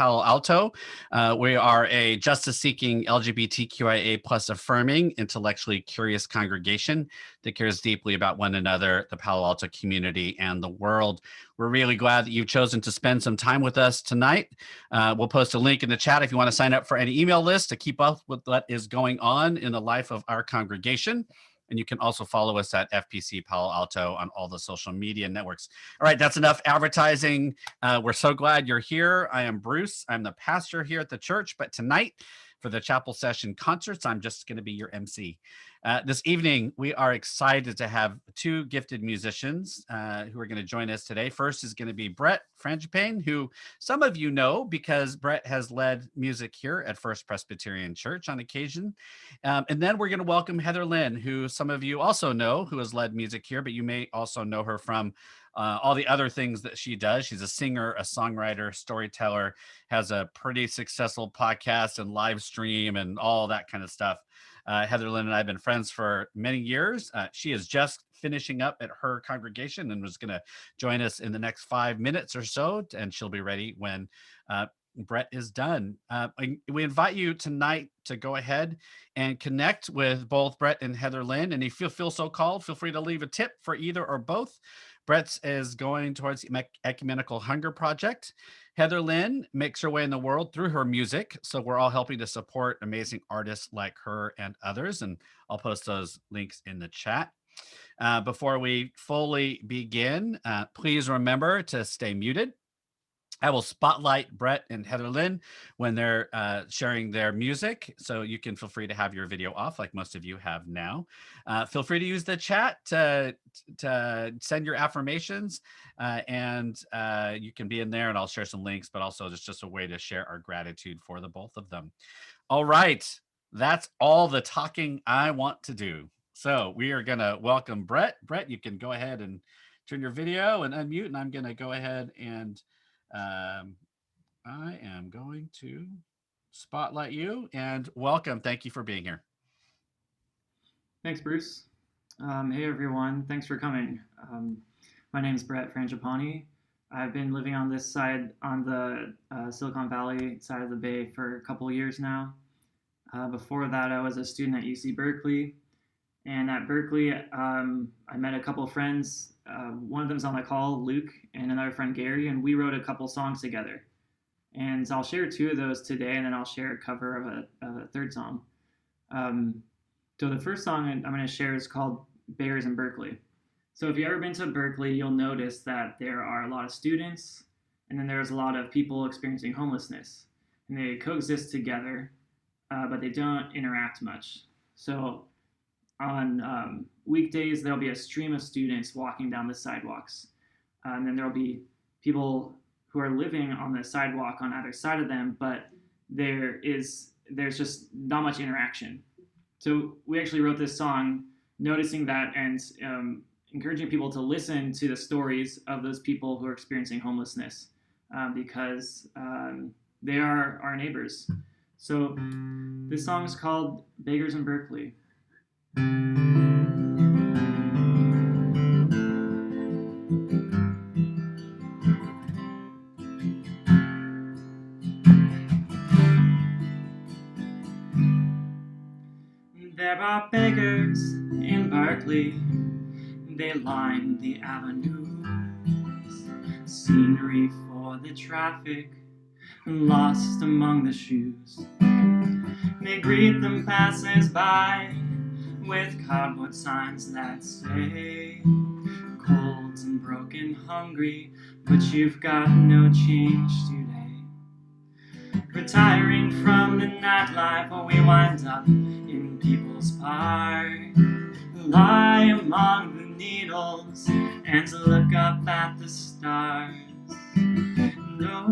Palo Alto. We are a justice-seeking LGBTQIA plus affirming, intellectually curious congregation that cares deeply about one another, the Palo Alto community, and the world. We're really glad that you've chosen to spend some time with us tonight. We'll post a link in the chat if you want to sign up for any email list to keep up with what is going on in the life of our congregation. And you can also follow us at FPC Palo Alto on all the social media networks. All right, that's enough advertising. We're so glad you're here. I am Bruce. I'm the pastor here at the church, but tonight for the chapel session concerts, I'm just going to be your MC. This evening, we are excited to have two gifted musicians who are going to join us today. First is going to be Bret Frangipane, who some of you know because Bret has led music here at First Presbyterian Church on occasion. And then we're going to welcome Heatherlyn, who some of you also know, who has led music here, but you may also know her from all the other things that she does. She's a singer, a songwriter, storyteller, has a pretty successful podcast and live stream and all that kind of stuff. Heatherlyn and I have been friends for many years. She is just finishing up at her congregation and was going to join us in the next 5 minutes or so, and she'll be ready when Bret is done. We invite you tonight to go ahead and connect with both Bret and Heatherlyn, and if you feel so called, feel free to leave a tip for either or both. Bret is going towards the Ecumenical Hunger Project. Heatherlyn makes her way in the world through her music, so we're all helping to support amazing artists like her and others, and I'll post those links in the chat. Before we fully begin, please remember to stay muted. I will spotlight Bret and Heatherlyn when they're sharing their music, so you can feel free to have your video off like most of you have now. Feel free to use the chat to send your affirmations, and you can be in there and I'll share some links, but also just a way to share our gratitude for the both of them. All right, that's all the talking I want to do. So we are gonna welcome Bret. Bret, you can go ahead and turn your video and unmute, and I'm gonna go ahead and I am going to spotlight you and welcome. Thank you for being here. Thanks, Bruce. Hey, everyone. Thanks for coming. My name is Bret Frangipane. I've been living on this side, on the Silicon Valley side of the Bay for a couple of years now. Before that, I was a student at UC Berkeley. And at Berkeley, I met a couple of friends. One of them's on the call, Luke, and another friend, Gary, and we wrote a couple songs together. And I'll share two of those today, and then I'll share a cover of a third song. So the first song I'm going to share is called Beggars in Berkeley. So if you've ever been to Berkeley, you'll notice that there are a lot of students, and then there's a lot of people experiencing homelessness. And they coexist together, but they don't interact much. So on weekdays, there'll be a stream of students walking down the sidewalks. And then there'll be people who are living on the sidewalk on either side of them, but there's just not much interaction. So we actually wrote this song noticing that and encouraging people to listen to the stories of those people who are experiencing homelessness because they are our neighbors. So this song is called Beggars in Berkeley. There are beggars in Berkeley, they line the avenues, scenery for the traffic, lost among the shoes. They greet them passers-by with cardboard signs that say, cold and broken, hungry, but you've got no change today. Retiring from the nightlife, we wind up in People's Park, lie among the needles and look up at the stars. No,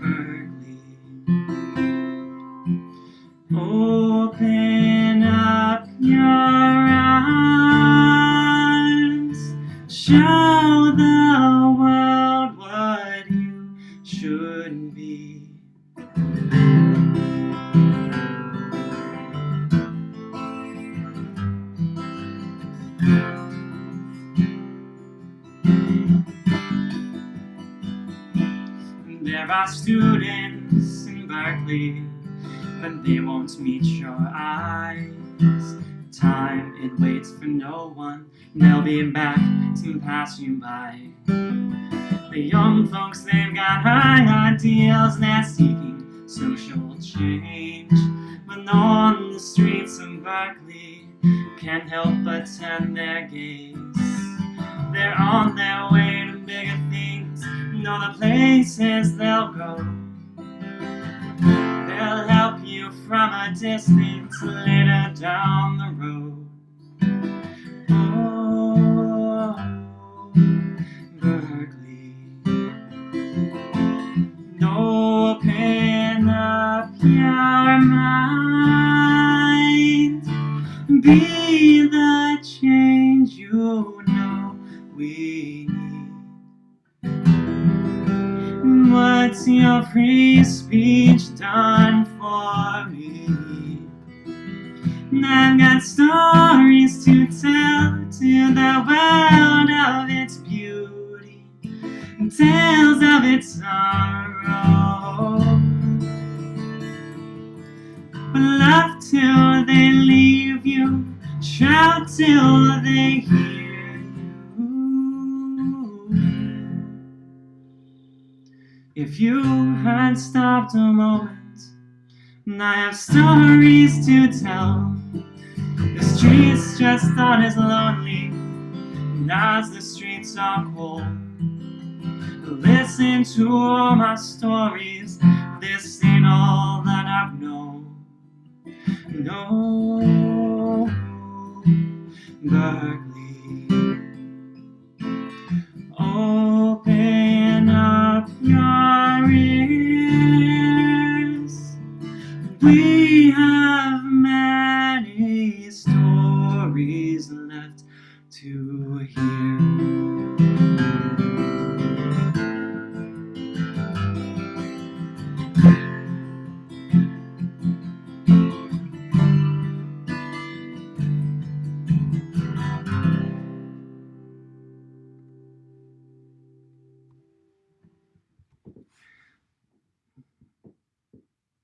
Berkeley, open up your eyes, show the world what you should be. There are students in Berkeley, but they won't meet your eyes. Time, it waits for no one. They'll be back to pass you by. The young folks, they've got high ideals. They're seeking social change. But on the streets of Berkeley, can't help but turn their gaze. They're on their way to bigger things. Know the places they'll go. They'll help you from a distance later down the road. Oh, Berkeley. Open up your mind. Be the change you know we need. What's your free speech done for me? And I've got stories to tell to the world of its beauty, and tales of its sorrow. But laugh till they leave you, shout till they hear you. If you had stopped a moment, and I have stories to tell. The streets just aren't as lonely, and as the streets are cold. Listen to all my stories, this ain't all that I've known. No, Berkeley, open up your ears. We have many stories left to hear.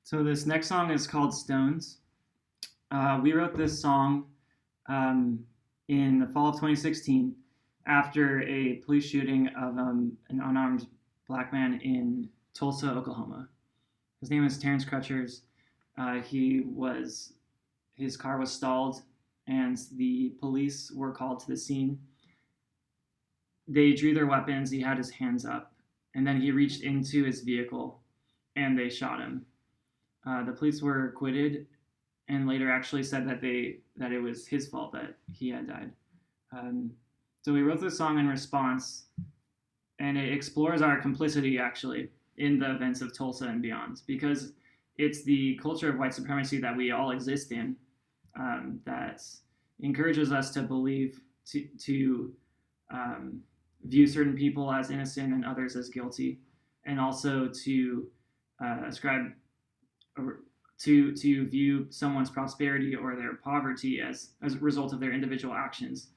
So this next song is called Stones. We wrote this song in the fall of 2016 after a police shooting of an unarmed black man in Tulsa, Oklahoma. His name is Terrence Crutchers. His car was stalled and the police were called to the scene. They drew their weapons, he had his hands up, and then he reached into his vehicle and they shot him. The police were acquitted and later actually said that it was his fault that he had died. So we wrote this song in response, and it explores our complicity actually in the events of Tulsa and beyond, because it's the culture of white supremacy that we all exist in that encourages us to believe, to view certain people as innocent and others as guilty, and also to ascribe to view someone's prosperity or their poverty as a result of their individual actions,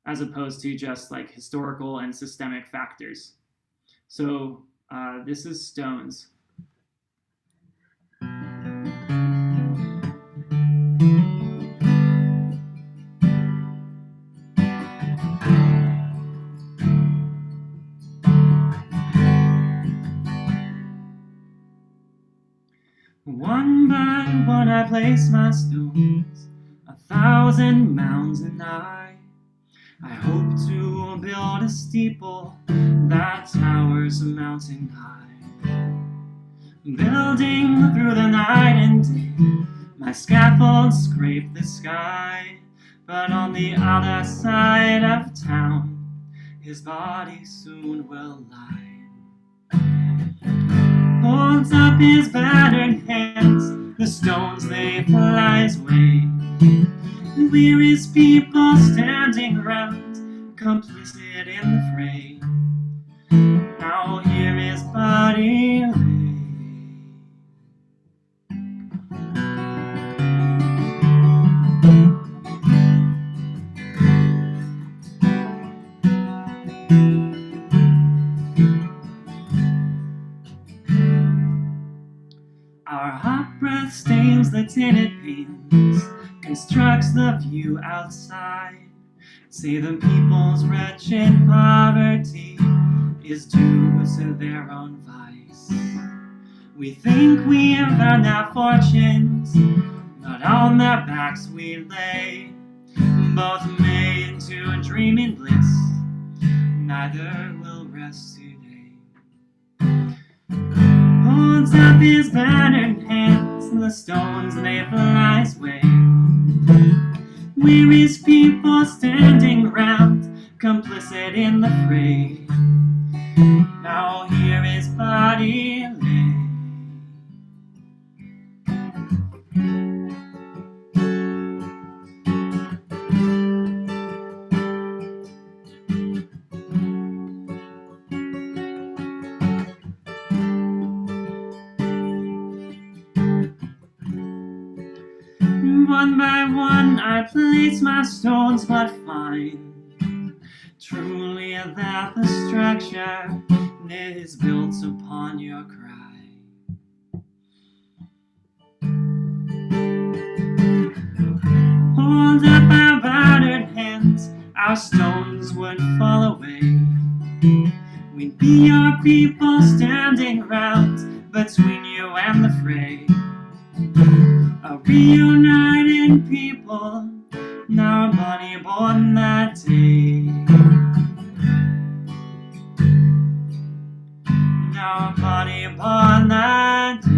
as opposed to just like historical and systemic factors. So this is Stones. One by one I place my stones, 1,000 mounds and I hope to build a steeple that towers a mountain high. Building through the night and day, my scaffold scrape the sky. But on the other side of town, his body soon will lie. Holds up his battered hands, the stones they fly his way. Weary people standing round, complicit in the fray. Now here his body lay. Breath stains the tinted panes, constructs the view outside. Say the people's wretched poverty is due to their own vice. We think we have found our fortunes, but on their backs we lay, both made to a dreaming bliss, neither will rest today. Holds up his battered hands, the stones they fly his way. Wearies people standing round, complicit in the fray. Now here his body lay. One by one I place my stones, but find truly that the structure is built upon your cry. Hold up our battered hands, our stones would fall away. We'd be your people standing round between you and the fray. A reunited people, now a body born that day. Now a body born that day.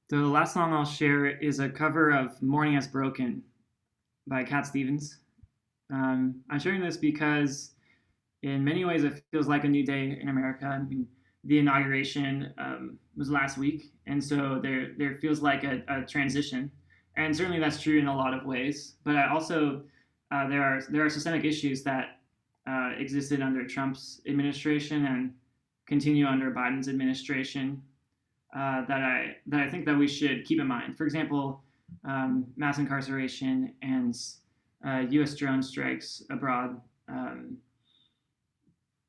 The last song I'll share is a cover of Morning Has Broken by Cat Stevens. I'm sharing this because in many ways, it feels like a new day in America. I mean, the inauguration was last week, and so there feels like a transition, and certainly that's true in a lot of ways. But I also there are systemic issues that existed under Trump's administration and continue under Biden's administration that I think that we should keep in mind. For example, mass incarceration and U.S. drone strikes abroad.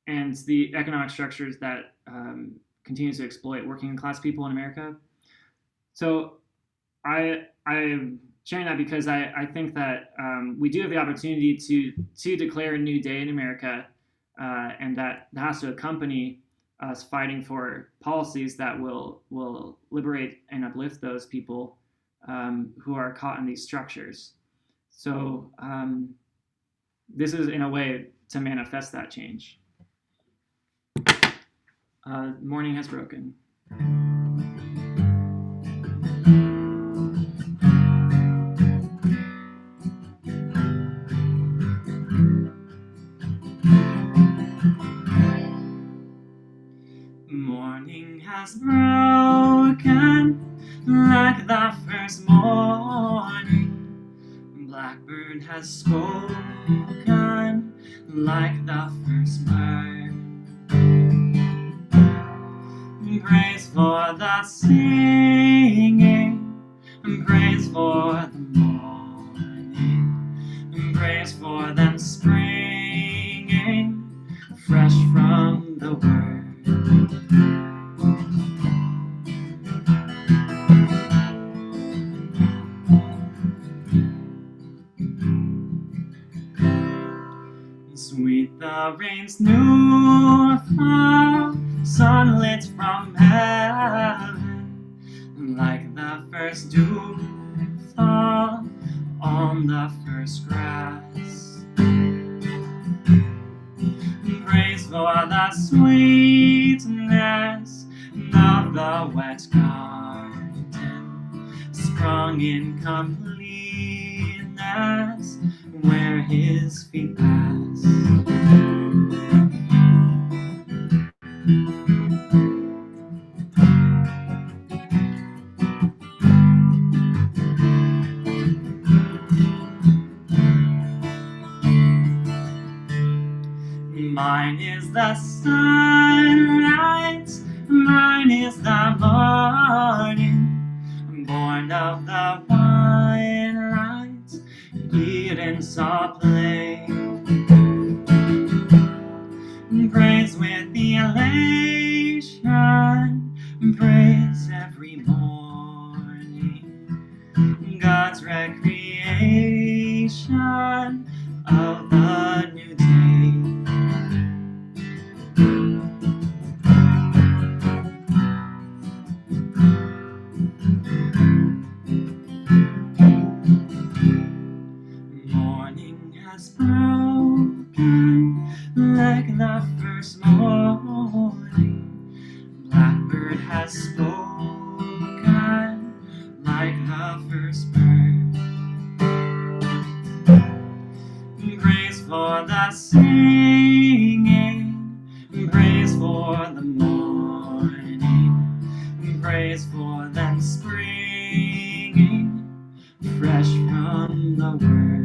And the economic structures that continue to exploit working class people in America. So I'm sharing that because I think that we do have the opportunity to declare a new day in America, and that has to accompany us fighting for policies that will liberate and uplift those people who are caught in these structures. So this is, in a way, to manifest that change. Morning has broken. Morning has broken like the first morning. Blackbird has spoken like the first bird. Praise for the singing, praise for the morning, praise for them springing fresh from the word. Sweet the rain's new fall, sunlit from heaven, like the first dew fall on the first grass. Praise for the sweetness of the wet garden, sprung in completeness where his feet pass. Mine is the sunrise, mine is the morning, born of the wine light, Eden saw play. anticipation of the new day. Morning has broken like the first morning. Blackbird has spoken like the first bird. Praise for the singing, praise for the morning, praise for them springing fresh from the word.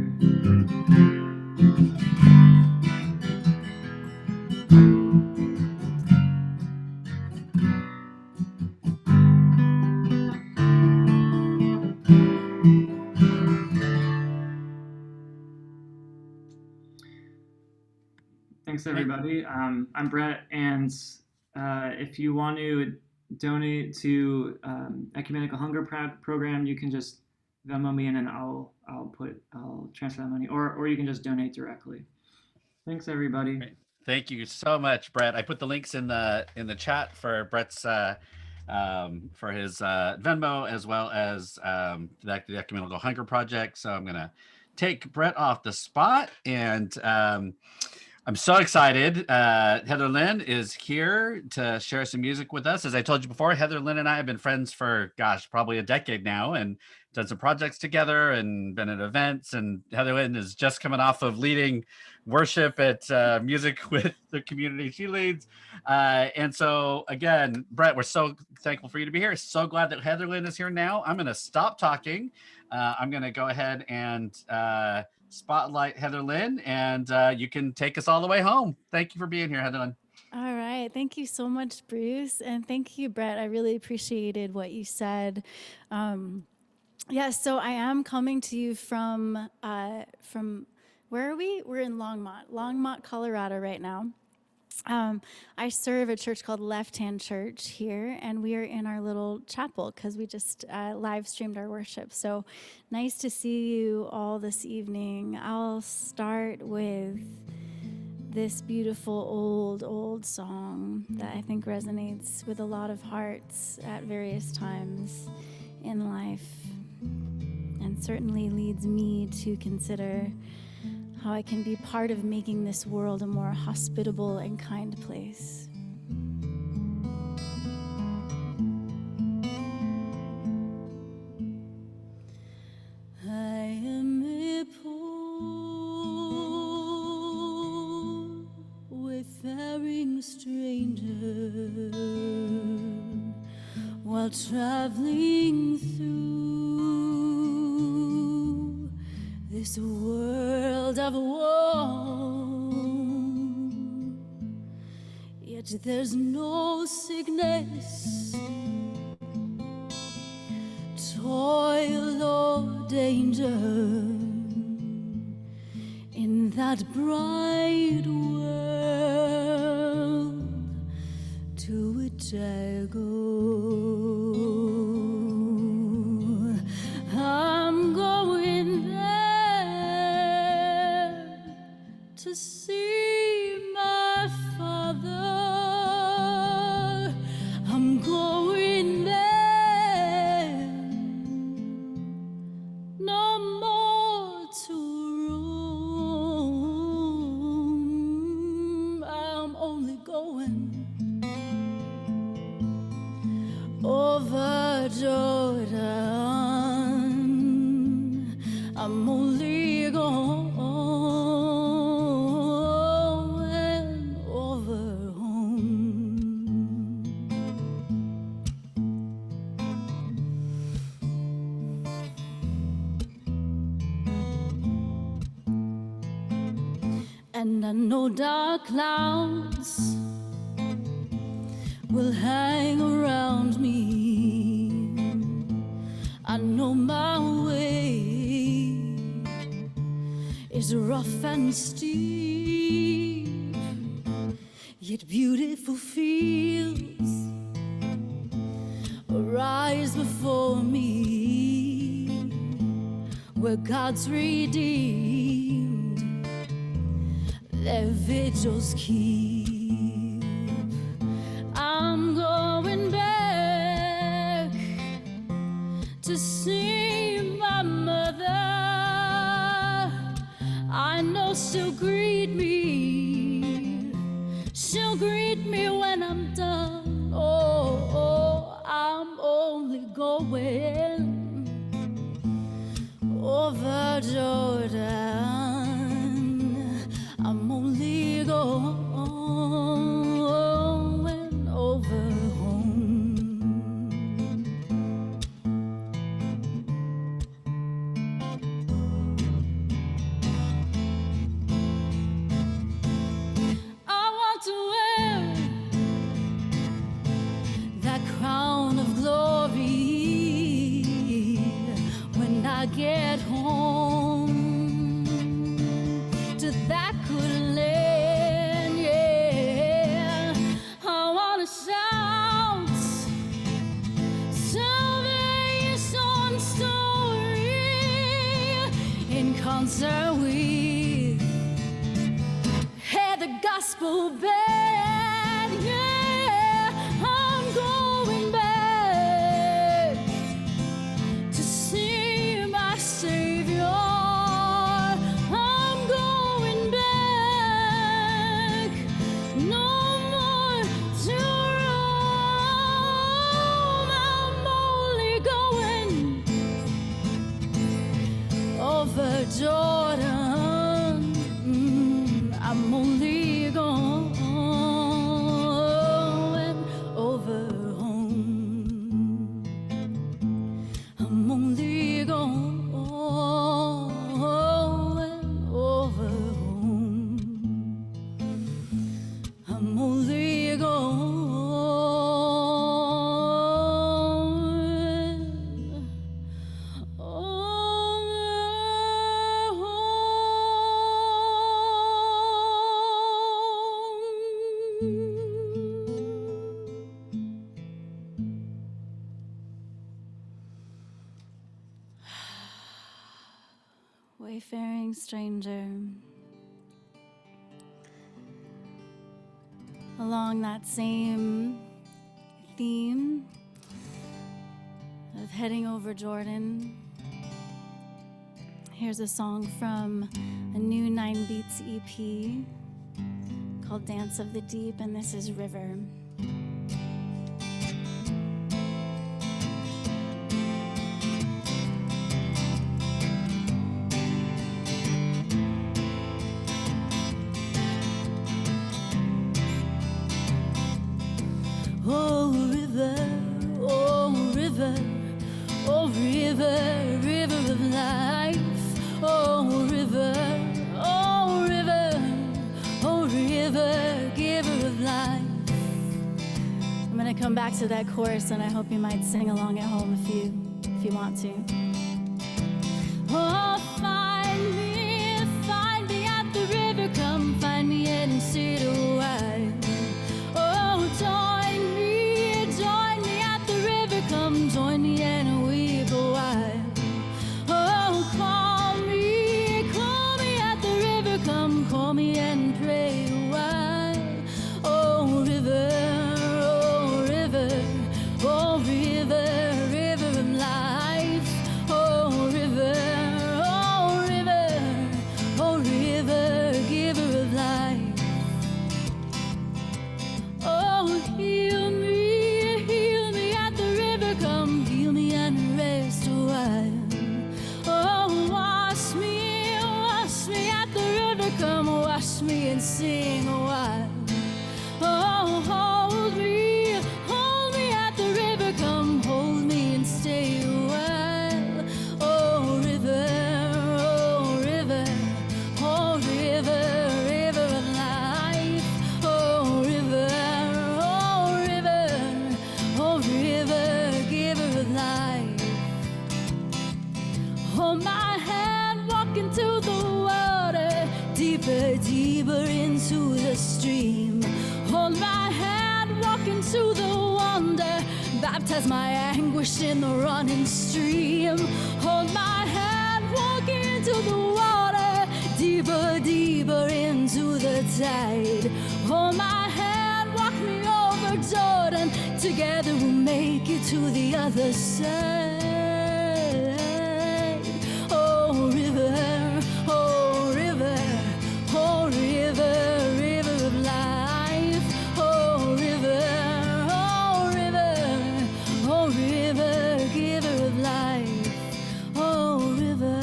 Thanks, everybody. I'm Bret, and if you want to donate to Ecumenical Hunger Program, you can just Venmo me, and then I'll transfer that money, or you can just donate directly. Thanks, everybody. Great. Thank you so much, Bret. I put the links in the chat for Bret's for his Venmo, as well as the Ecumenical Hunger Project. So I'm gonna take Bret off the spot, and I'm so excited. Heatherlyn is here to share some music with us. As I told you before, Heatherlyn and I have been friends for, gosh, probably a decade now, and done some projects together and been at events. And Heatherlyn is just coming off of leading worship at Music with the community she leads. And so, again, Bret, we're so thankful for you to be here. So glad that Heatherlyn is here now. I'm going to stop talking. I'm going to go ahead and spotlight Heatherlyn, and you can take us all the way home. Thank you for being here, Heatherlyn. All right. Thank you so much, Bruce. And thank you, Bret. I really appreciated what you said. So I am coming to you from where are we? We're in Longmont, Colorado right now. I serve a church called Left Hand Church here, and we are in our little chapel because we just live streamed our worship. So nice to see you all this evening. I'll start with this beautiful old song that I think resonates with a lot of hearts at various times in life, and certainly leads me to consider how I can be part of making this world a more hospitable and kind place. I am a poor, wayfaring stranger, while traveling through this world of woe. Yet there's no sickness, toil or danger in that bright world to which I go. I'm going there to see my Father. I'm going there no more to roam. I'm only going over Jordan. I'm only going over home. And I know dark clouds will hang around me. I know my way is rough and steep, yet beautiful fields arise before me, where God's redeemed their vigils keep. I'm going back to see my mother. I know she'll greet me. She'll greet me when I'm done. Oh, I'm only going over Jordan. I'm only going over home. I want to wear that crown of glory when I get home to that good land, yeah. I wanna shout salvation story in concert with the gospel band, yeah. I'm going back to see my Savior. I'm going back, no more to Rome. I'm only going over Jordan. I'm only going over home. I'm only going over home. I'm only going wayfaring stranger. Along that same theme of heading over Jordan, here's a song from a new 9 Beats EP called Dance of the Deep, and this is River. Oh river, oh river, oh river, river of life. Oh river, oh river, oh river, giver of life. I'm gonna come back to that chorus, and I hope you might sing along at home if you want to. Oh, find me at the river. Come find me and sit a while. Oh, join me at the river. Come join me and weep a while. Oh, call me at the river. Come call me and pray a while. Oh, river, oh, river, oh, river, river of life. Oh, river, oh, river, oh, river, giver of life. Oh, heal me at the river. Come heal me and rest a while. Oh, wash me at the river. Come wash me and sing a while. Oh, hold me at the river. Come hold me and stay a while. Oh, river, oh, river, oh, river, river of life. Oh, river, oh, river, oh, river, giver of life. Hold my hand, walk into the water, deeper, deeper into the stream. Hold my hand, walk into the wonder, baptize my anguish in the running stream. Hold my hand, walk tide. Hold my hand, walk me over Jordan. Together we'll make it to the other side. Oh, river, oh, river, oh, river, river of life. Oh, river, oh, river, oh, river, giver of life. Oh, river,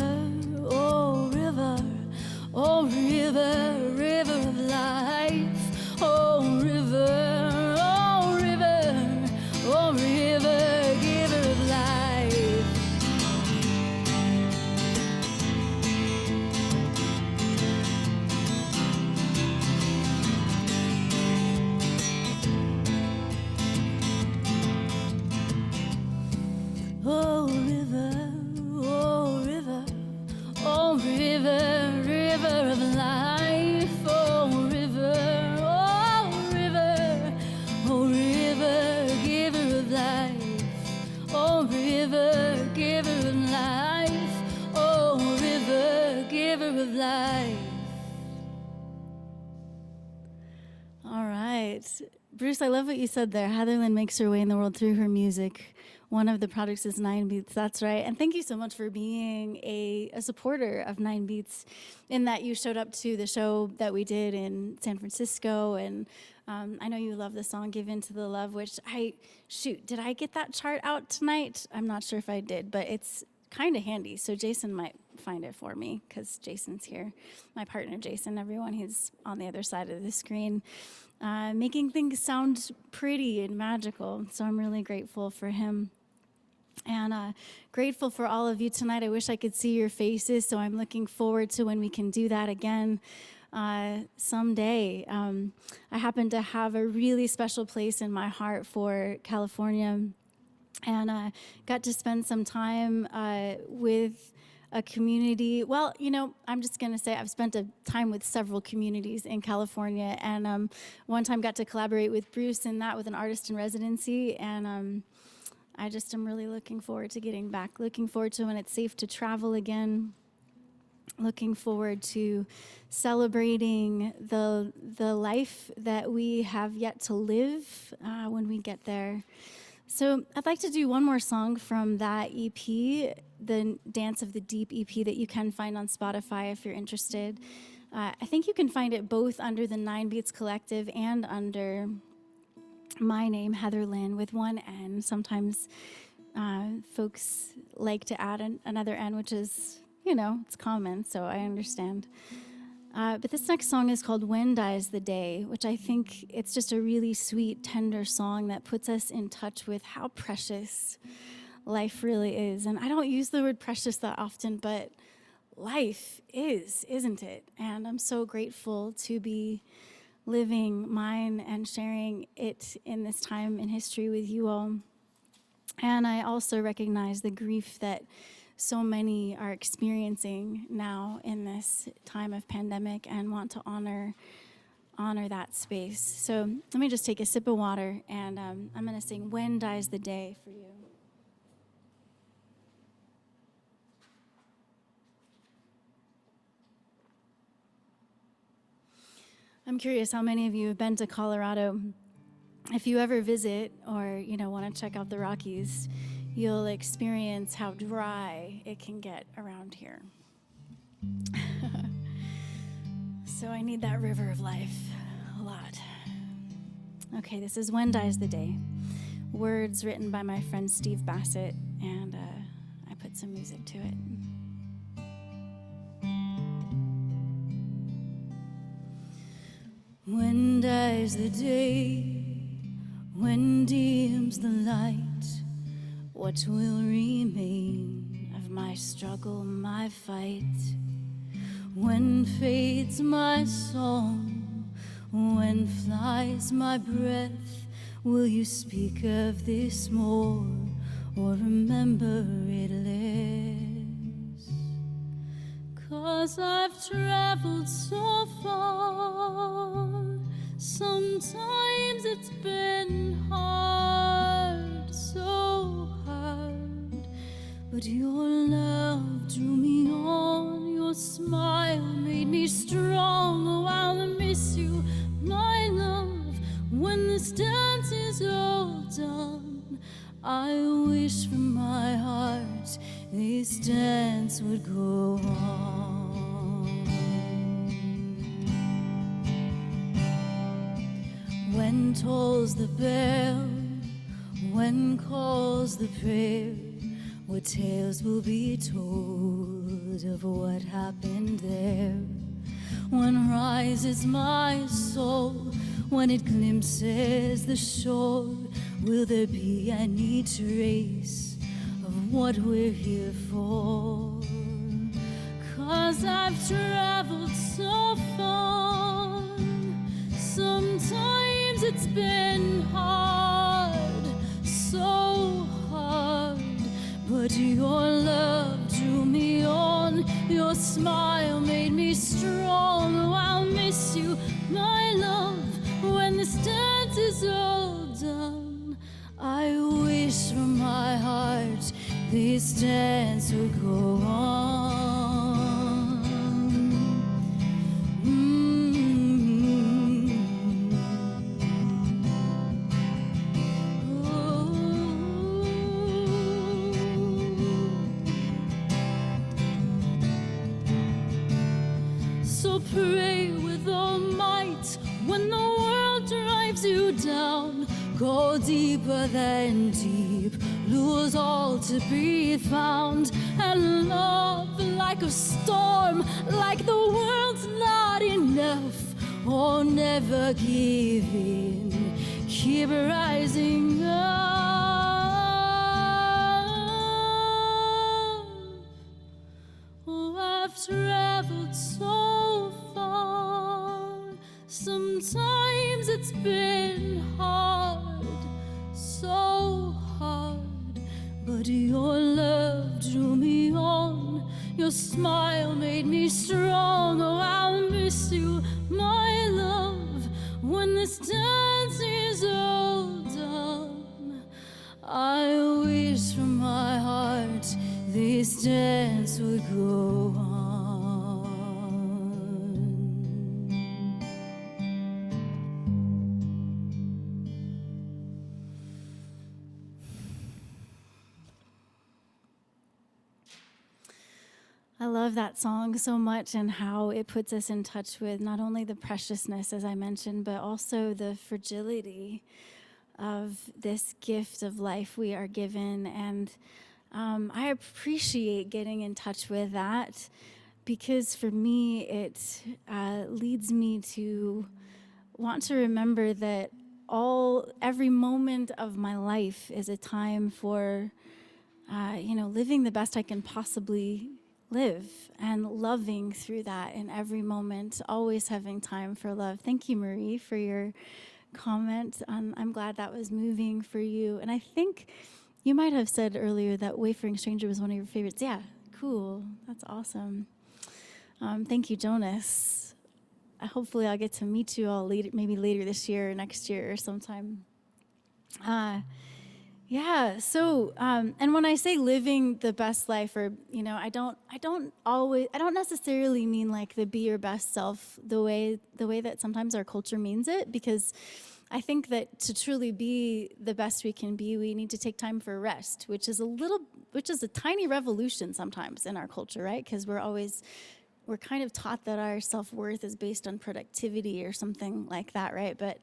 oh, river, oh, river, river of life. Oh, river, oh, river, oh, river, giver of life. Oh, river, oh, river, oh, river, river of life. Oh, river, oh, river, oh, river, giver of life. Oh, river, giver of life. Oh, river, giver of life. All right. Bruce, I love what you said there. Heatherlyn makes her way in the world through her music. One of the projects is 9 Beats. That's right. And thank you so much for being a supporter of 9 Beats, in that you showed up to the show that we did in San Francisco. And I know you love the song Give In to the Love, which did I get that chart out tonight? I'm not sure if I did, but it's kind of handy. So Jason might find it for me, because Jason's here. My partner, Jason, everyone, he's on the other side of the screen, making things sound pretty and magical. So I'm really grateful for him. And grateful for all of you tonight. I wish I could see your faces, so I'm looking forward to when we can do that again someday. I happen to have a really special place in my heart for California, and got to spend some time with a community. Well, I'm just going to say I've spent a time with several communities in California, and one time got to collaborate with Bruce in that with an artist in residency, and I just am really looking forward to getting back, looking forward to when it's safe to travel again, looking forward to celebrating the life that we have yet to live when we get there. So I'd like to do one more song from that EP, the Dance of the Deep EP, that you can find on Spotify if you're interested. I think you can find it both under the 9 Beats Collective and under my name, Heatherlyn, with one N. Sometimes folks like to add another N, which is, it's common, so I understand. But this next song is called When Dies the Day, which I think it's just a really sweet, tender song that puts us in touch with how precious life really is. And I don't use the word precious that often, but life is, isn't it? And I'm so grateful to be living mine and sharing it in this time in history with you all. And I also recognize the grief that so many are experiencing now in this time of pandemic, and want to honor that space. So let me just take a sip of water, and I'm going to sing When Dies the Day for you. I'm curious how many of you have been to Colorado. If you ever visit or, want to check out the Rockies, you'll experience how dry it can get around here. So I need that river of life a lot. Okay, this is When Dies the Day. Words written by my friend Steve Bassett, and I put some music to it. When dies the day, when dims the light, what will remain of my struggle, my fight? When fades my song, when flies my breath, will you speak of this more, or remember it less? 'Cause I've traveled so far, sometimes it's been hard, so hard, but your love drew me on, your smile made me strong. Oh, I'll miss you When tolls the bell, when calls the prayer, what tales will be told of what happened there? When rises my soul, when it glimpses the shore, will there be any trace of what we're here for? 'Cause I've traveled so far, sometimes it's been hard, so hard, but your love drew me on, your smile made me strong. Oh, I'll miss you, my love, when this dance is all done. I wish from my heart this dance would go on. So pray with all might when the world drives you down. Go deeper than deep, lose all to be found, and love like a storm, like the world's not enough. Oh, never give in, keep rising up. Oh, I've traveled so far, sometimes it's been hard, so hard, but your love drew me on, your smile made me strong. Oh, I'll miss you, my love, when this dance is all done. I wish from my heart this dance would go on. I love that song so much and how it puts us in touch with not only the preciousness, as I mentioned, but also the fragility of this gift of life we are given. And I appreciate getting in touch with that, because for me, it leads me to want to remember that every moment of my life is a time for, living the best I can possibly live and loving through that in every moment, always having time for love. Thank you, Marie, for your comment. I'm glad that was moving for you. And I think you might have said earlier that Wayfaring Stranger was one of your favorites. Yeah, cool. That's awesome. Thank you, Jonas. Hopefully I'll get to meet you all later, maybe later this year or next year or sometime. Yeah, so, and when I say living the best life, or, I don't necessarily mean like the be your best self the way that sometimes our culture means it, because I think that to truly be the best we can be, we need to take time for rest, which is a tiny revolution sometimes in our culture, right? Because we're kind of taught that our self-worth is based on productivity or something like that, right? But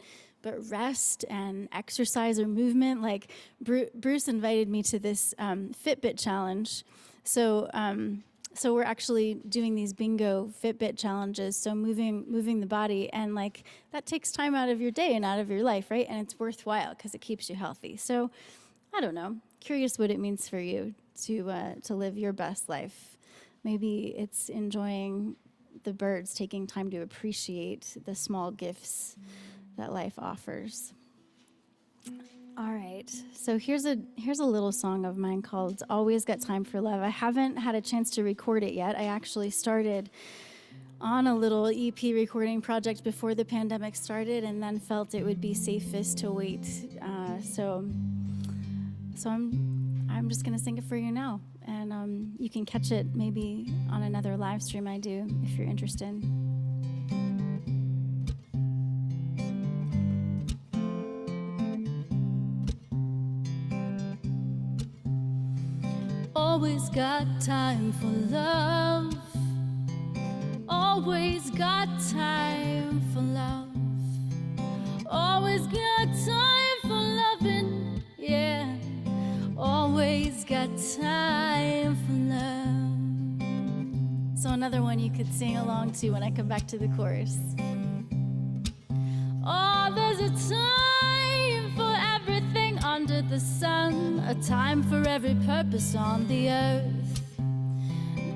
rest and exercise or movement, like Bruce invited me to this Fitbit challenge. So we're actually doing these bingo Fitbit challenges. So moving the body, and like that takes time out of your day and out of your life, right? And it's worthwhile because it keeps you healthy. So I don't know, curious what it means for you to live your best life. Maybe it's enjoying the birds, taking time to appreciate the small gifts that life offers. All right, so here's a little song of mine called Always Got Time for Love. I haven't had a chance to record it yet. I actually started on a little EP recording project before the pandemic started, and then felt it would be safest to wait. So I'm just gonna sing it for you now, and you can catch it maybe on another live stream I do if you're interested. Always got time for love. Always got time for love. Always got time for loving, yeah. Always got time for love. So another one you could sing along to when I come back to the chorus. Oh, there's a time for everything under the sun, a time for every purpose on the earth.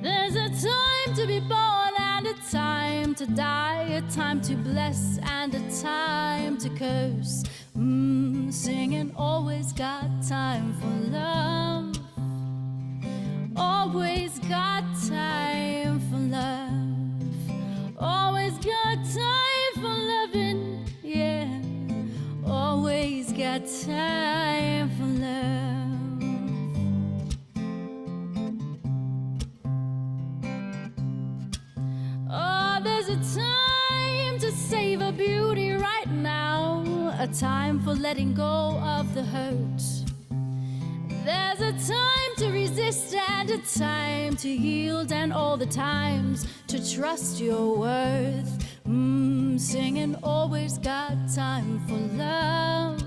There's a time to be born and a time to die, a time to bless and a time to curse. Singing always got time for love. Always got time for love. Always got time for loving, yeah. Always got time for love. Oh, there's a time to savor beauty right now, a time for letting go of the hurt. There's a time to resist and a time to yield, and all the times to trust your worth. Singing always got time for love.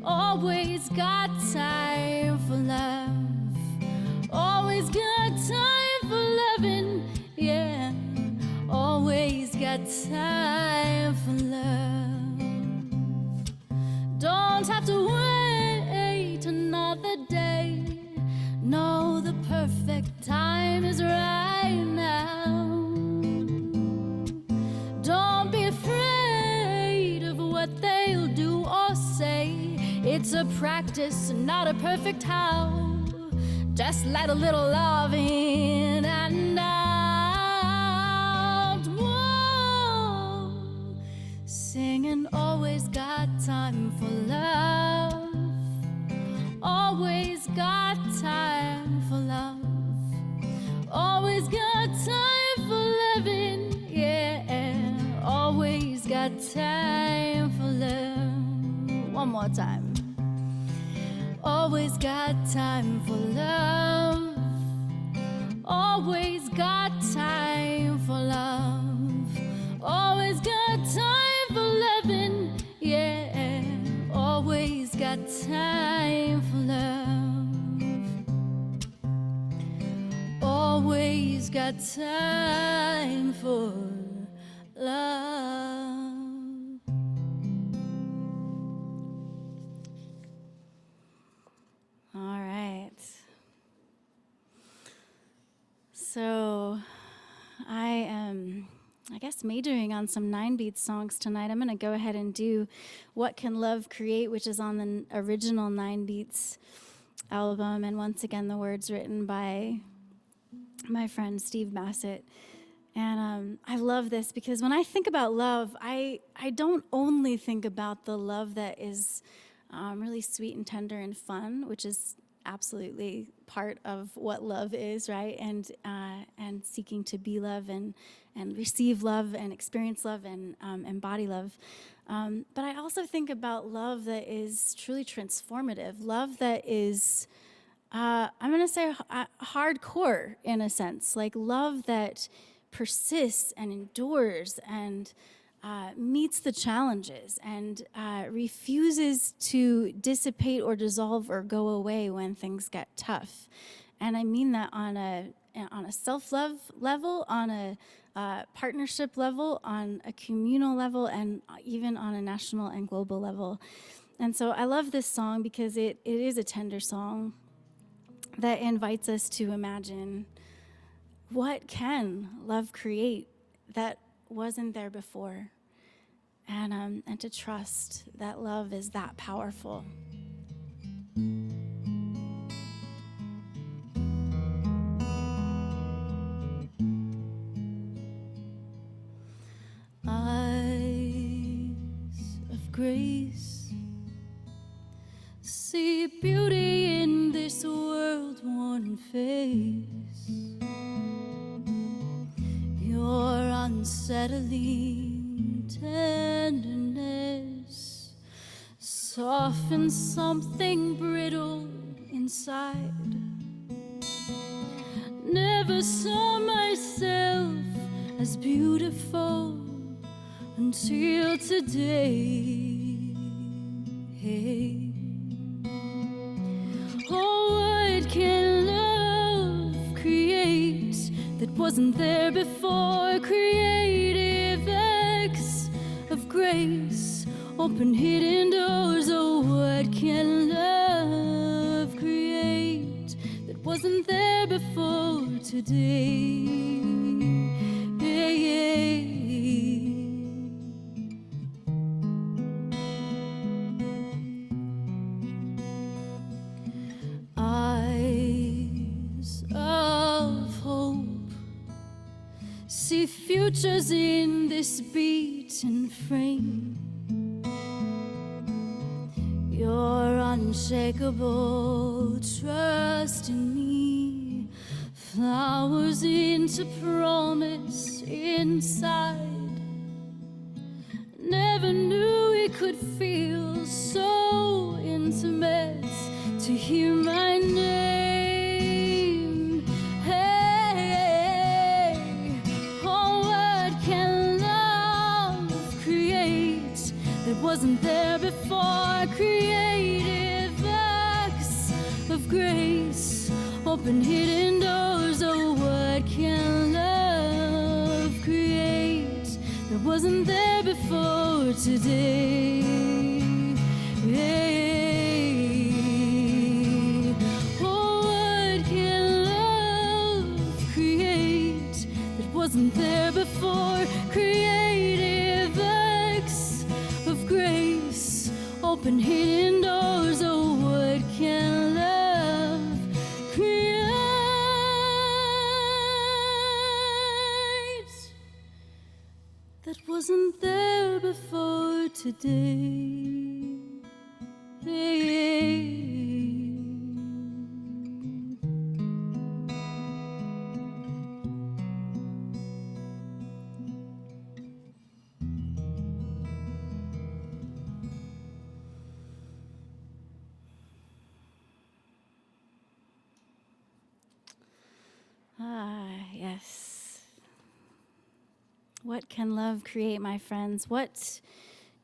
Always got time for love. Always got time for loving, yeah. Always got time for love. Don't have to wait another day. No, the perfect time is right now. Don't be afraid of what they'll do or say. It's a practice, not a perfect how. Just let a little love in and out. Whoa. Singing always got time for love. Always got time for love. Always got time for loving, yeah. Always got time for love. One more time. Always got time for love. Always got time for love. Always got time for loving, yeah. Always got time for love. Always got time for love. All right. So I am, I guess, majoring on some 9-beat songs tonight. I'm going to go ahead and do What Can Love Create, which is on the original 9 Beats album. And once again, the words written by my friend Steve Bassett. And I love this because when I think about love, I don't only think about the love that is really sweet and tender and fun, which is absolutely part of what love is, right? And seeking to be love and receive love and experience love and embody love. But I also think about love that is truly transformative, love that is, I'm going to say hardcore in a sense, like love that persists and endures and meets the challenges and refuses to dissipate or dissolve or go away when things get tough. And I mean that on a self-love level, on a partnership level, on a communal level, and even on a national and global level. And so I love this song because it is a tender song that invites us to imagine, what can love create that wasn't there before? And to trust that love is that powerful. Eyes of grace see beauty in this world-worn face. Your unsettling tenderness softens something brittle inside. Never saw myself as beautiful until today. Oh, what can love create that wasn't there before? Creative acts of grace, open hidden doors. Oh, what can love create that wasn't there before today? Eyes of hope see futures in this beaten frame. Your unshakable trust in me flowers into promise inside. Never knew it could feel so intimate to hear my name. Hey, oh, what can love create that wasn't there before? Creative acts of grace, open hidden doors. Oh, what can love create that wasn't there before today? Oh, what can love create that wasn't there before? Creative acts of grace, open hidden doors. Oh, what can love create that wasn't there before today? Yes. What can love create, my friends? What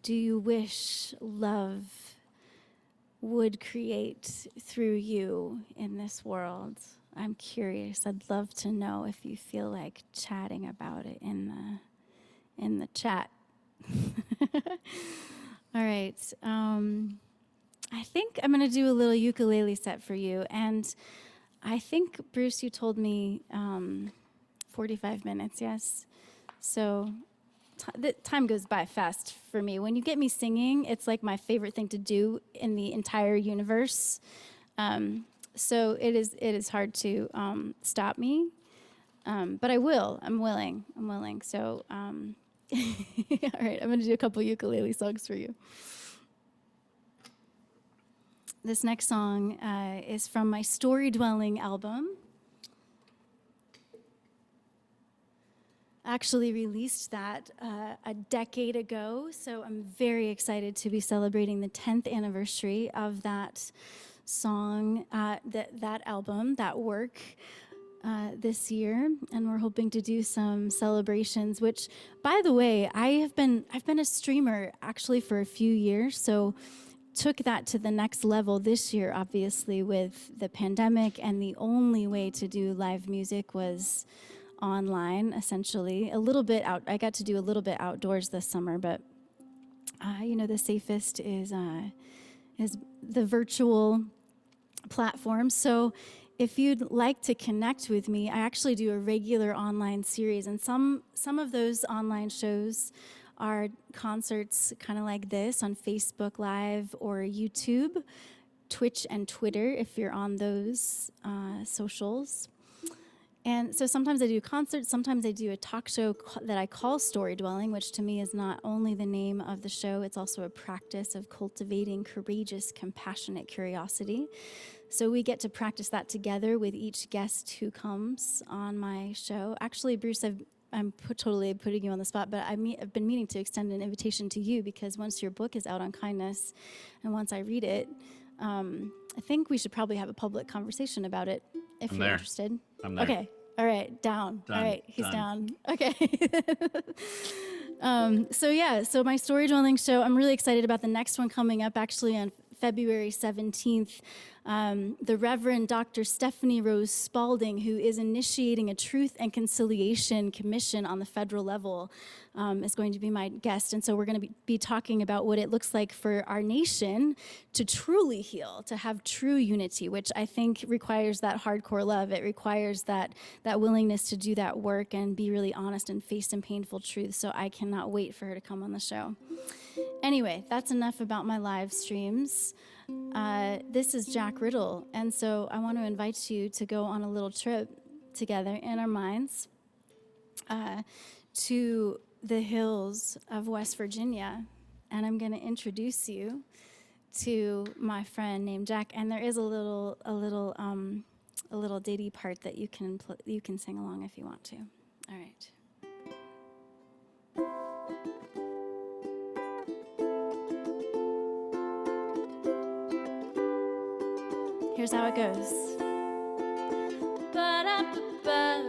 do you wish love would create through you in this world? I'm curious. I'd love to know if you feel like chatting about it in the chat. All right. I think I'm going to do a little ukulele set for you. And I think, Bruce, you told me 45 minutes, yes? So the time goes by fast for me. When you get me singing, it's like my favorite thing to do in the entire universe. So it is hard to stop me, but I will. I'm willing. So, all right, I'm going to do a couple ukulele songs for you. This next song is from my Story Dwelling album. Actually released that a decade ago, so I'm very excited to be celebrating the 10th anniversary of that song, that album, that work this year, and we're hoping to do some celebrations. Which, by the way, I've been a streamer actually for a few years, so took that to the next level this year, obviously with the pandemic, and the only way to do live music was online, essentially. A little bit out. I got to do a little bit outdoors this summer, but the safest is the virtual platform. So if you'd like to connect with me, I actually do a regular online series, and some of those online shows are concerts kind of like this on Facebook Live or YouTube, Twitch and Twitter if you're on those socials. And so sometimes I do concerts, sometimes I do a talk show that I call Story Dwelling, which to me is not only the name of the show, it's also a practice of cultivating courageous, compassionate curiosity. So we get to practice that together with each guest who comes on my show. Actually, Bruce, I'm totally putting you on the spot, but I've been meaning to extend an invitation to you, because once your book is out on kindness and once I read it, I think we should probably have a public conversation about it if you're interested. I'm there. Okay. All right, down. Done. All right, he's Done. down. Okay. So my storytelling show, I'm really excited about the next one coming up actually on February 17th. The Reverend Dr. Stephanie Rose Spalding, who is initiating a Truth and Conciliation Commission on the federal level, is going to be my guest. And so we're going to be talking about what it looks like for our nation to truly heal, to have true unity, which I think requires that hardcore love. It requires that willingness to do that work and be really honest and face some painful truths. So I cannot wait for her to come on the show. Anyway, that's enough about my live streams. This is Jack Riddle, and so I want to invite you to go on a little trip together in our minds to the hills of West Virginia, and I'm going to introduce you to my friend named Jack. And there is a little ditty part that you can sing along if you want to. All right. Here's how it goes. Ba-da-ba-ba,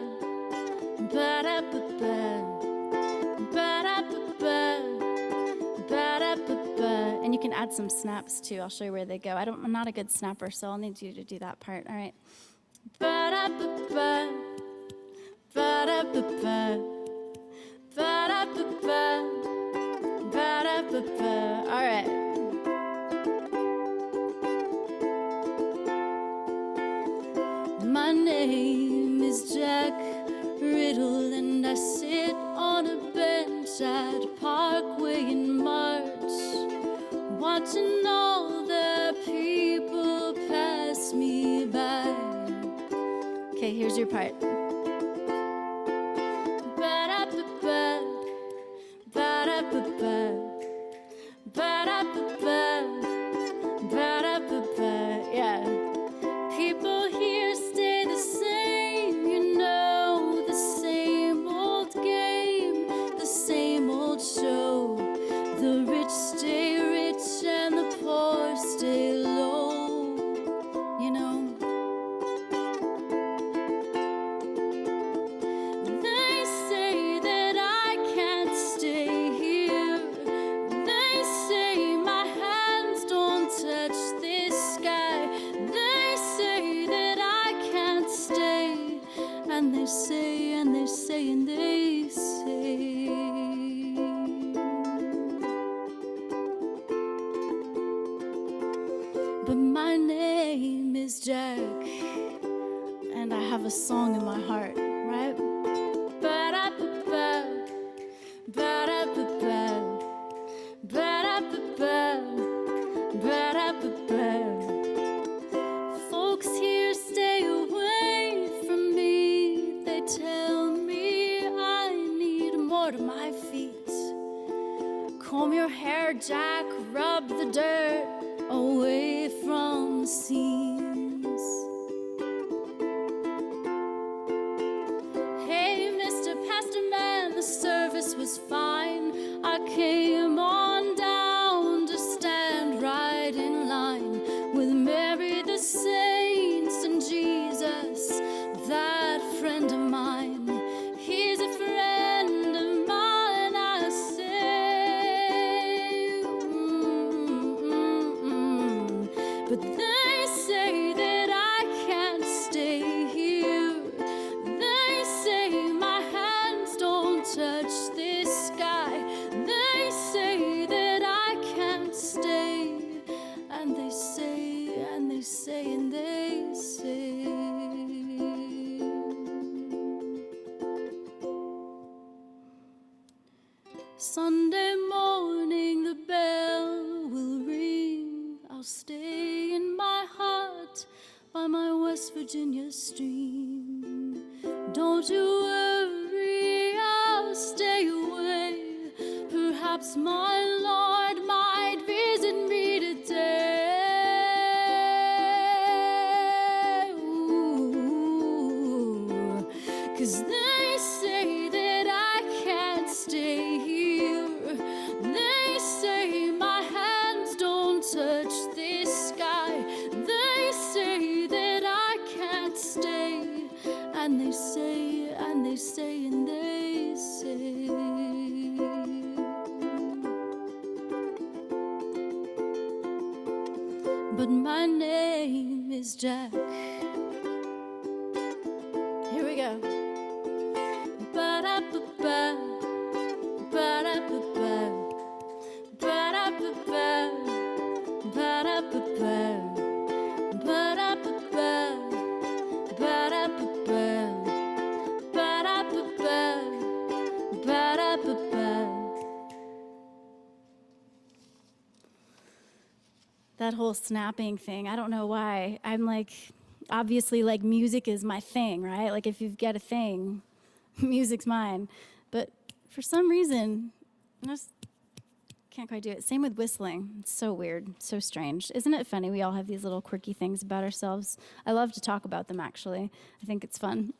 ba-da-ba-ba, ba-da-ba-ba, ba-da-ba-ba. And you can add some snaps too. I'll show you where they go. I'm not a good snapper, so I'll need you to do that part. All right. Ba-da-ba-ba, ba-da-ba-ba, ba-da-ba-ba, ba-da-ba-ba. All right. My name is Jack Riddle, and I sit on a bench at Parkway in March, watching all the people pass me by. Okay, here's your part. Ba-da-ba-ba, ba-da-ba-ba, ba-da-ba-ba, ba-da-ba-ba, yeah. People here stay the same, you know, the same old game, the same old show. The rich stay rich and the poor stay low, you know. They say that I can't stay here. They say my hands don't touch this sky. They say that I can't stay, and they say, and they say, and they say. But my name is Jack, and I have a song in my heart, right? Ba-da-ba-ba, ba-da-ba-ba, ba-da-ba-ba, ba-da-ba-ba. Folks here stay away from me. They tell me I need more to my feet. Comb your hair, Jack, rub the dirt away from the seams. Hey, Mr. Pastor Man, the service was fine. I came on down to stand right in line with Mary, the saints, and Jesus, that friend of mine. He's a friend of mine, I say. But they say that I can't stay here. They say my hands don't touch this sky. They say that I can't stay. And they say, and they say, and they say. Sunday morning the bell will ring. I'll stay in my heart by my West Virginia stream. Don't you worry, I'll stay away. Perhaps my Lord might visit me today. Ooh, 'cause they say that I can't stay here. They say my hands don't touch this sky. They say that I can't stay, and they say but my name is Jack. Here we go. Ba-da-ba-ba, ba-da-ba-ba, ba-da-ba-ba, ba-da-ba-ba, ba-da-ba-ba, ba-da-ba-ba, ba-da-ba-ba, ba-da-ba-ba. That whole snapping thing, I don't know why. I'm like, obviously, like, music is my thing, right? Like, if you've got a thing, music's mine. But for some reason, I just can't quite do it. Same with whistling. It's so weird, so strange. Isn't it funny? We all have these little quirky things about ourselves. I love to talk about them, actually. I think it's fun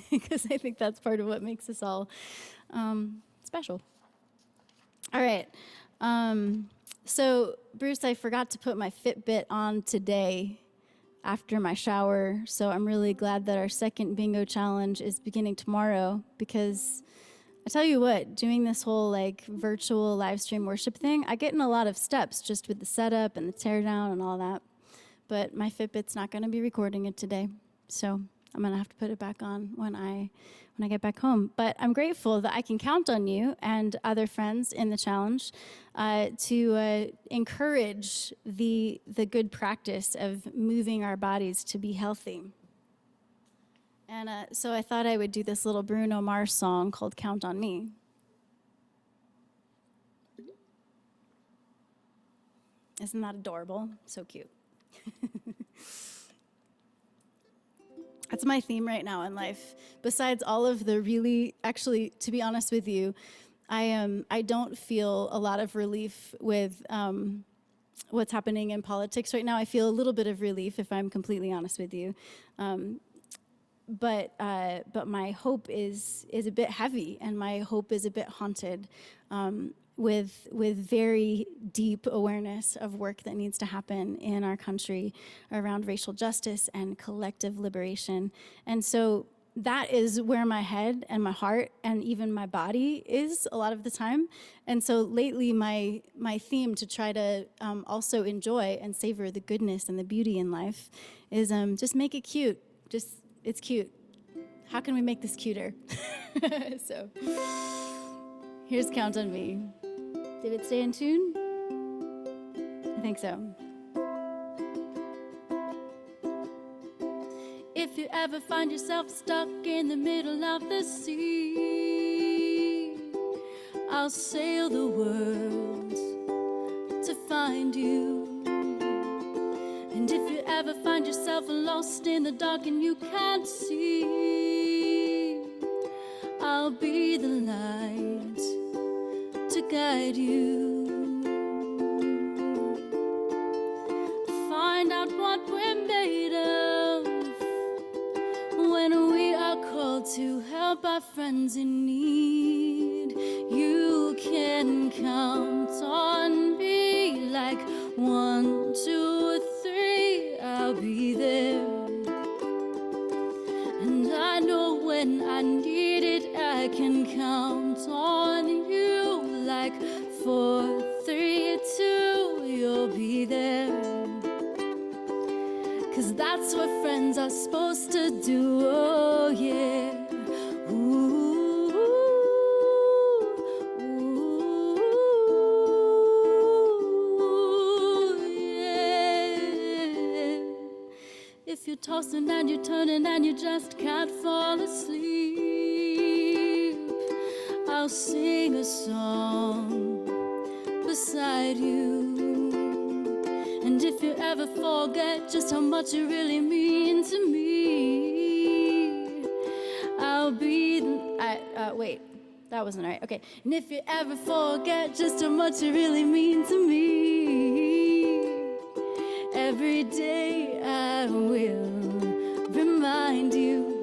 because I think that's part of what makes us all special. All right. So, Bruce, I forgot to put my Fitbit on today after my shower, so I'm really glad that our second bingo challenge is beginning tomorrow, because I tell you what, doing this whole like virtual live stream worship thing, I get in a lot of steps just with the setup and the teardown and all that, but my Fitbit's not going to be recording it today, so I'm going to have to put it back on when I get back home. But I'm grateful that I can count on you and other friends in the challenge to encourage the good practice of moving our bodies to be healthy. And so I thought I would do this little Bruno Mars song called Count on Me. Isn't that adorable? So cute. That's my theme right now in life. Besides all of the really, actually, to be honest with you, I don't feel a lot of relief with what's happening in politics right now. I feel a little bit of relief, if I'm completely honest with you. But my hope is a bit heavy, and my hope is a bit haunted with very deep awareness of work that needs to happen in our country around racial justice and collective liberation. And so that is where my head and my heart and even my body is a lot of the time. And so lately my theme to try to also enjoy and savor the goodness and the beauty in life is just make it cute. Just, it's cute. How can we make this cuter? So here's Count on Me. Did it stay in tune? I think so. If you ever find yourself stuck in the middle of the sea, I'll sail the world to find you. And if you ever find yourself lost in the dark and you can't see, I'll be the light to guide you. Find out what we're made of when we are called to help our friends in need. You can count on me like 1, 2, 3, I'll be there. And I know when I need it, I can count on you like 4, 3, 2, you'll be there. 'Cause that's what friends are supposed to do, oh yeah. Ooh, ooh, yeah. If you're tossing and you're turning and you just can't fall asleep, I'll sing a song beside you. And if you ever forget just how much you really mean to me, I'll be wait, that wasn't right. Okay. And if you ever forget just how much you really mean to me, every day I will remind you.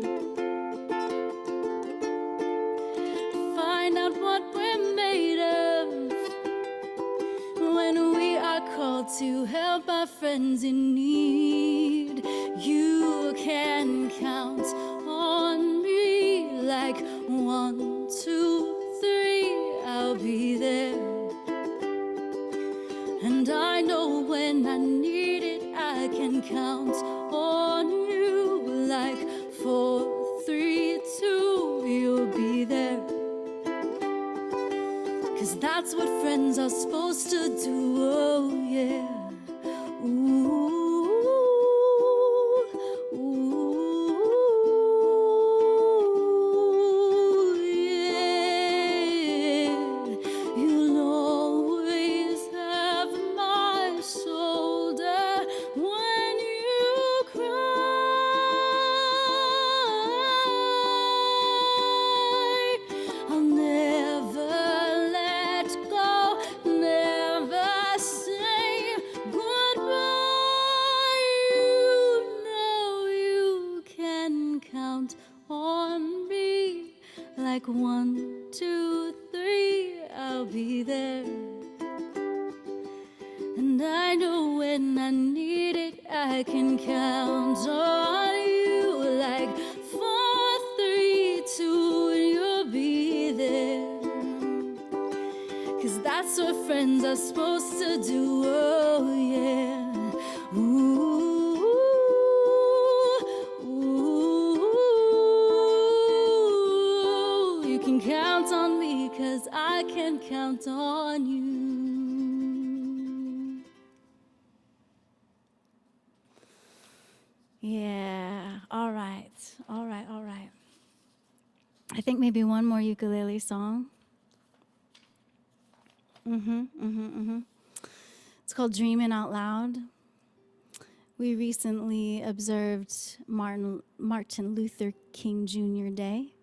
Find out what we're made of when we are called to help our friends in need. You can count on me like 1, 2, 3, I'll be there. And I know when I need it, I can count on you. Like 4, 3, 2, you'll be there. 'Cause that's what friends are supposed to do, oh yeah. Ooh, ooh, yeah. You'll always have my shoulder when you cry. I'll never let go, never say goodbye. You know you can count on me. Like 1, 2, 3, I'll be there. And I know when I need it, I can count on you. Like 4, 3, 2, you'll be there. 'Cause that's what friends are supposed to do, oh yeah. Ooh, ooh, you can count on me 'cause I can count on you. Yeah, all right. I think maybe one more ukulele song. It's called Dreamin' Out Loud. We recently observed Martin Luther King Jr. Day.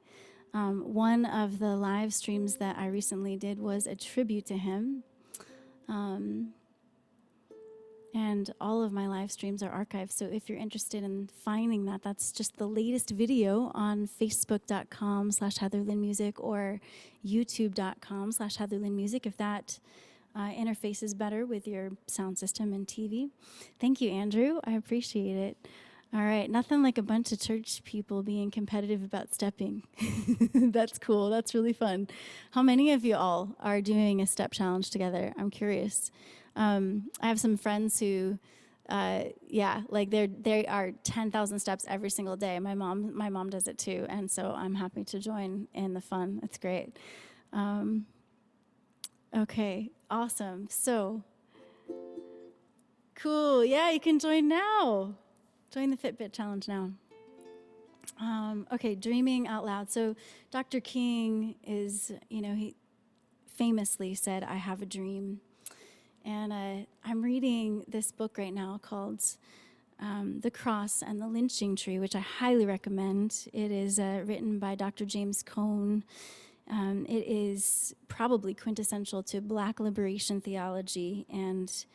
One of the live streams that I recently did was a tribute to him. And all of my live streams are archived, so if you're interested in finding that, that's just the latest video on facebook.com/HeatherlynMusic or youtube.com/HeatherlynMusic, if that interfaces better with your sound system and TV. Thank you, Andrew. I appreciate it. All right, nothing like a bunch of church people being competitive about stepping. That's cool. That's really fun. How many of you all are doing a step challenge together? I'm curious. I have some friends who, like they are 10,000 steps every single day. My mom does it too, and so I'm happy to join in the fun. It's great. Okay, awesome. So cool. Yeah, you can join now. Join the Fitbit challenge now. Okay, dreaming out loud. So Dr. King is, he famously said, "I have a dream." And I'm reading this book right now called The Cross and the Lynching Tree, which I highly recommend. It is written by Dr. James Cone. It is probably quintessential to Black liberation theology, and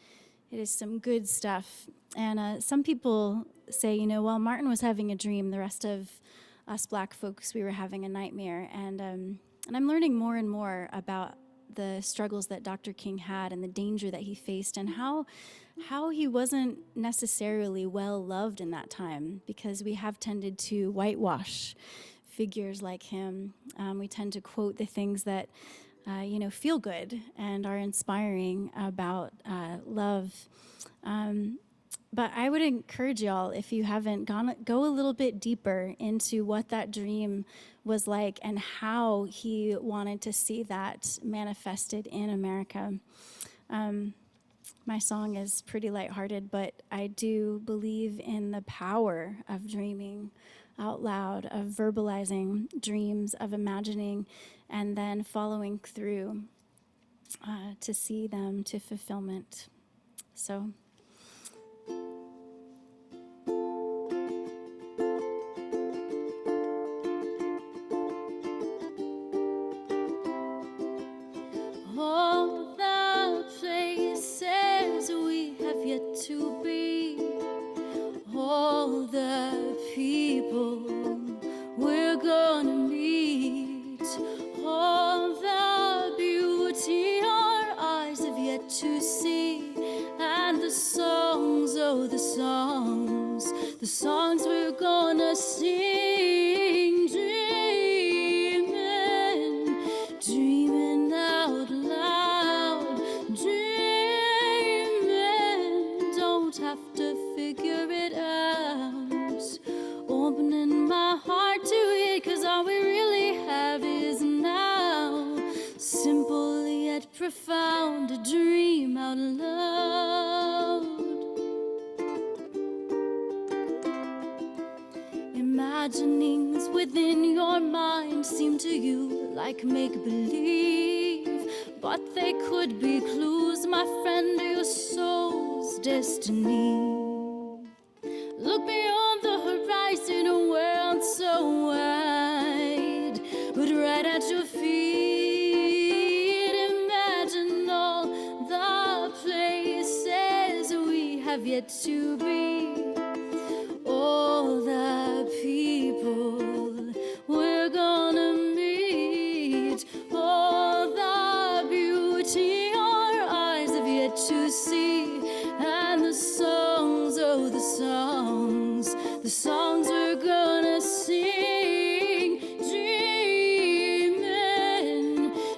it is some good stuff. And some people say, while Martin was having a dream, the rest of us Black folks, we were having a nightmare. And I'm learning more and more about the struggles that Dr. King had and the danger that he faced, and how he wasn't necessarily well loved in that time, because we have tended to whitewash figures like him. We tend to quote the things that feel good and are inspiring about love. But I would encourage y'all, if you haven't go a little bit deeper into what that dream was like and how he wanted to see that manifested in America. My song is pretty lighthearted, but I do believe in the power of dreaming out loud, of verbalizing dreams, of imagining, and then following through to see them to fulfillment. So. All the places we have yet to be, all the people we're gonna meet, all the beauty our eyes have yet to see, and the songs, oh the songs we're gonna sing, dreaming out loud, dreaming, don't have to figure simple yet profound, a dream out loud. Imaginings within your mind seem to you like make-believe, but they could be clues, my friend, to your soul's destiny. Look beyond the horizon, a world so wide, but right at your feet, imagine all the places we have yet to be. All the people we're gonna meet, all the beauty our eyes have yet to see, and the songs, oh the songs we're gonna sing,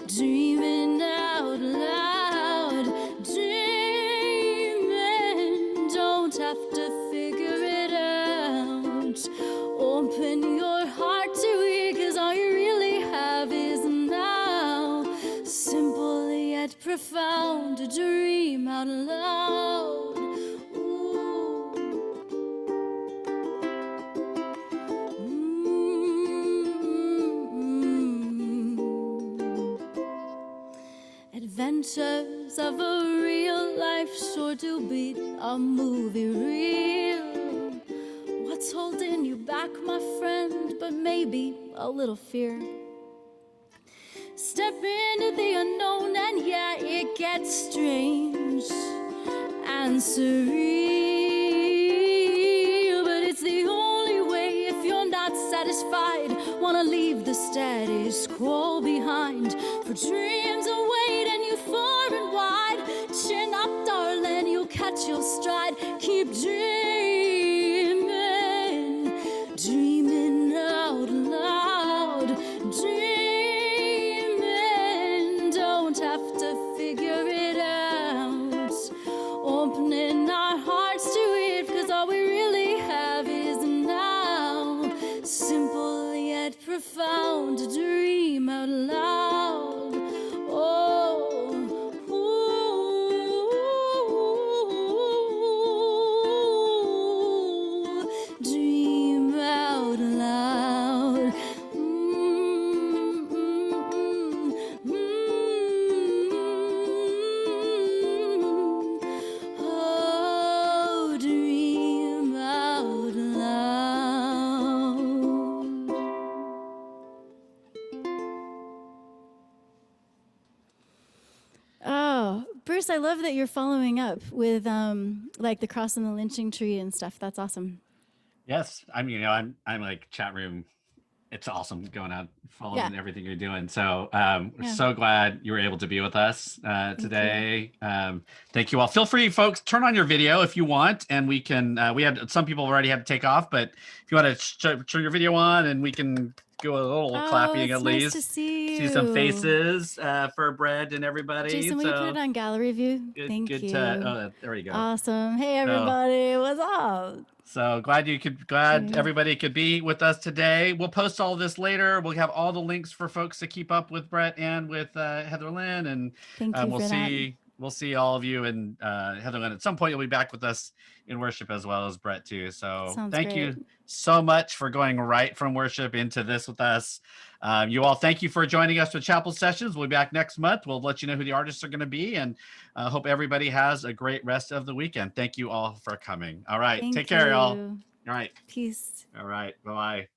dreaming out loud, dreaming, don't have to figure it out. Open your heart to it, 'cause all you really have is now. Simple yet profound, a dream out loud. Ooh. Adventures of a real life, sure to beat a movie reel. What's holding you back, my friend, but maybe a little fear? Step into the unknown, and yeah, it gets strange and surreal, but it's the only way if you're not satisfied. Wanna leave the status quo behind, for dreams await and you far and wide. Chin up, darling, you'll catch your stride. Keep dreaming, dreaming out loud, dreaming, don't have to figure it out. Opening our hearts to it, 'cause all we really have is now. Simple yet profound, a dream out loud. Oh, ooh, dream out loud. Oh, dream out loud. Oh, Bruce, I love that you're following up with like the cross and the lynching tree and stuff. That's awesome. Yes, I'm like chat room. It's awesome going out, following everything you're doing. So we're so glad you were able to be with us today. Thank you all. Feel free, folks, turn on your video if you want, and we can. We had some people already had to take off, but if you want to turn your video on, and we can go a little clapping at least. Nice to see you. Some faces for Bret and everybody. Jason, will you put it on gallery view? Thank you. Oh, there we go. Awesome. Hey, everybody. What's up? So glad everybody could be with us today. We'll post all this later. We'll have all the links for folks to keep up with Bret and with Heatherlyn, and we'll see all of you and Heatherlyn. At some point, you'll be back with us in worship as well as Bret too. So thank you so much for going right from worship into this with us. You all, thank you for joining us for Chapel Sessions. We'll be back next month. We'll let you know who the artists are going to be, and hope everybody has a great rest of the weekend. Thank you all for coming. All right. Take care, y'all. All right. Peace. All right. Bye-bye.